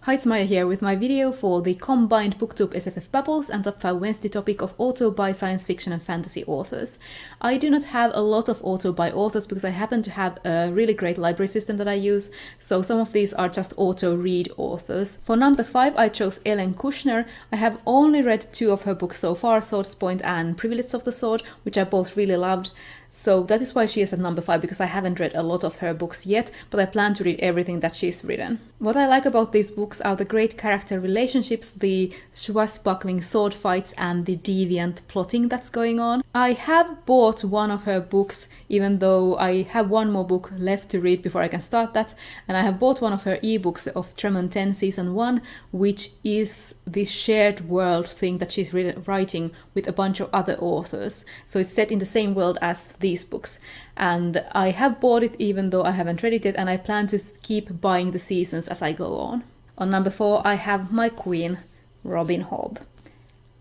Hi, it's Maija here with my video for the combined Booktube SFF Babbles and Top 5 Wednesday topic of auto-buy science fiction and fantasy authors. I do not have a lot of auto-buy authors because I happen to have a really great library system that I use, so some of these are just auto-read authors. For number 5 I chose Ellen Kushner. I have only read 2 of her books so far, Swords Point and Privilege of the Sword, which I both really loved. So that is why she is at number 5, because I haven't read a lot of her books yet, but I plan to read everything that she's written. What I like about these books are the great character relationships, the swashbuckling sword fights, and the deviant plotting that's going on. I have bought one of her books, even though I have one more book left to read before I can start that, and I have bought one of her ebooks of Tremont 10 Season 1, which is this shared world thing that she's writing with a bunch of other authors. So it's set in the same world as these books, and I have bought it even though I haven't read it yet, and I plan to keep buying the seasons as I go on. On number 4 I have my queen, Robin Hobb.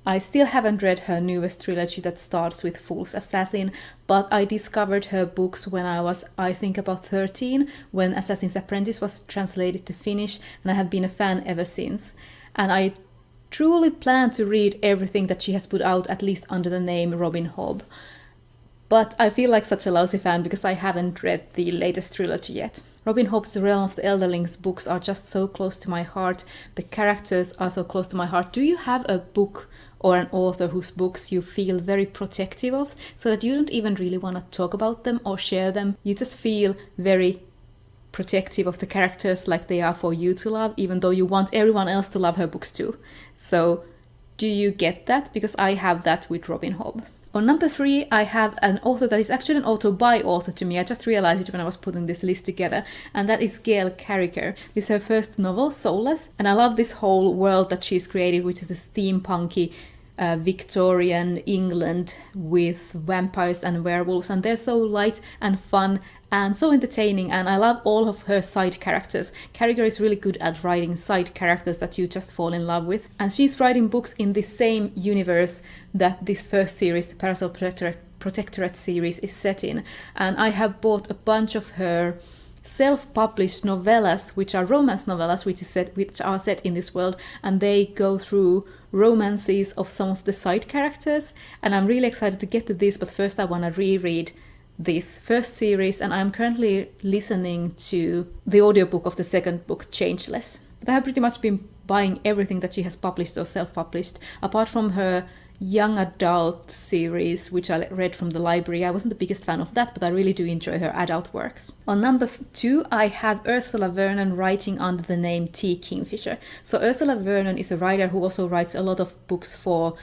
I still haven't read her newest trilogy that starts with Fool's Assassin, but I discovered her books when I was, I think, about 13, when Assassin's Apprentice was translated to Finnish, and I have been a fan ever since. And I truly plan to read everything that she has put out, at least under the name Robin Hobb. But I feel like such a lousy fan because I haven't read the latest trilogy yet. Robin Hobb's Realm of the Elderlings books are just so close to my heart. The characters are so close to my heart. Do you have a book or an author whose books you feel very protective of, so that you don't even really want to talk about them or share them? You just feel very protective of the characters, like they are for you to love, even though you want everyone else to love her books too. So do you get that? Because I have that with Robin Hobb. On number 3 I have an author that is actually an auto-buy author to me. I just realized it when I was putting this list together, and that is Gail Carriger. This is her first novel, Soulless, and I love this whole world that she's created, which is this steampunky Victorian England with vampires and werewolves, and they're so light and fun and so entertaining, and I love all of her side characters. Carriger is really good at writing side characters that you just fall in love with, and she's writing books in the same universe that this first series, the Parasol Protectorate series, is set in. And I have bought a bunch of her self-published novellas, which are romance novellas, which are set in this world, and they go through romances of some of the side characters, and I'm really excited to get to this, but first I want to reread this first series, and I'm currently listening to the audiobook of the second book, Changeless. But I have pretty much been buying everything that she has published or self-published, apart from her young adult series, which I read from the library. I wasn't the biggest fan of that, but I really do enjoy her adult works. On number 2 I have Ursula Vernon writing under the name T. Kingfisher. So Ursula Vernon is a writer who also writes a lot of books for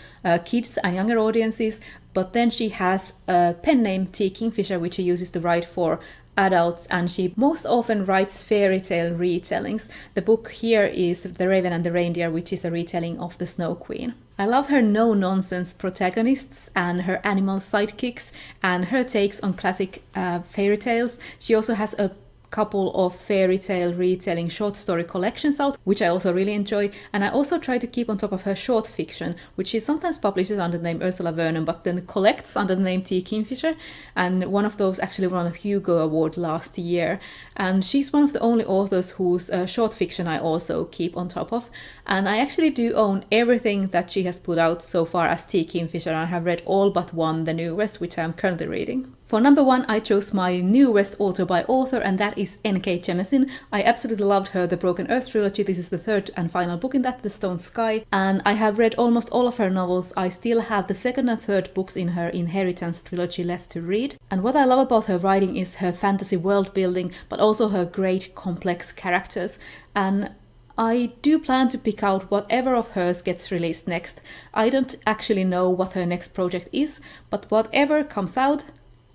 kids and younger audiences, but then she has a pen name, T. Kingfisher, which she uses to write for adults, and she most often writes fairy tale retellings. The book here is The Raven and the Reindeer, which is a retelling of The Snow Queen. I love her no-nonsense protagonists and her animal sidekicks and her takes on classic fairy tales. She also has a couple of fairy tale retelling short story collections out, which I also really enjoy, and I also try to keep on top of her short fiction, which she sometimes publishes under the name Ursula Vernon, but then collects under the name T. Kingfisher, and one of those actually won a Hugo Award last year, and she's one of the only authors whose short fiction I also keep on top of, and I actually do own everything that she has put out so far as T. Kingfisher, and I have read all but one, the newest, which I am currently reading. For number 1 I chose my newest auto-buy author, and that is N.K. Jemisin. I absolutely loved her The Broken Earth trilogy. This is the third and final book in that, The Stone Sky, and I have read almost all of her novels. I still have the second and third books in her Inheritance trilogy left to read, and what I love about her writing is her fantasy world building, but also her great complex characters. And I do plan to pick out whatever of hers gets released next. I don't actually know what her next project is, but whatever comes out,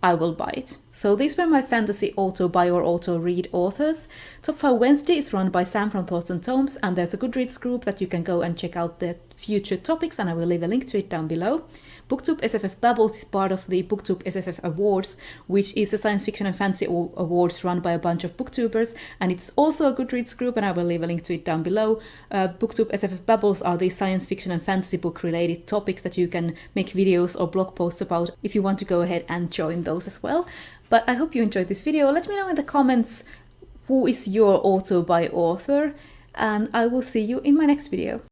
I will buy it. So these were my fantasy auto-buy or auto-read authors. Top 5 Wednesday is run by Sam from Thoughts and Tomes, and there's a Goodreads group that you can go and check out the future topics, and I will leave a link to it down below. Booktube SFF Babbles is part of the Booktube SFF Awards, which is a science fiction and fantasy awards run by a bunch of booktubers, and it's also a Goodreads group, and I will leave a link to it down below. Booktube SFF Babbles are the science fiction and fantasy book related topics that you can make videos or blog posts about if you want to go ahead and join those as well. But I hope you enjoyed this video. Let me know in the comments who is your auto-buy author, and I will see you in my next video.